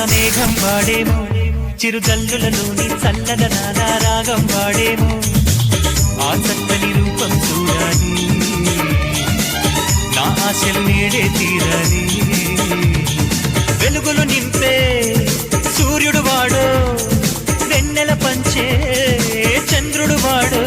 మేఘం వాడేమో చిరుజల్లులలోని చల్లదనాల రాగం వాడేమో ఆ చక్కని రూపం చూడాలి నా ఆశలు నేడే తీరాలి వెలుగులు నింపే సూర్యుడు వాడు వెన్నెల పంచే చంద్రుడు వాడు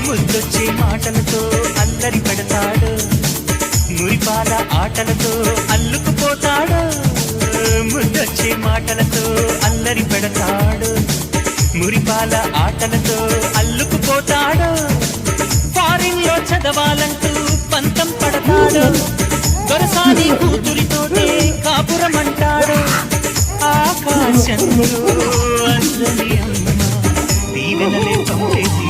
ముద్దొచ్చే మాటలతో అల్లరి పెడతాడు మురిపాల ఆటలతో అల్లుకుపోతాడు ముద్దొచ్చే మాటలతో అల్లరి పెడతాడు మురిపాల ఆటలతో అల్లుకుపోతాడు ఫారిన్ లో చదవాలంటూ పంతం పడతాడు దొరసాని కూతురితోటే కాపురమంటాడు ఆకాశంలో అల్లరి అమ్మ దీవెనలే పంపేసి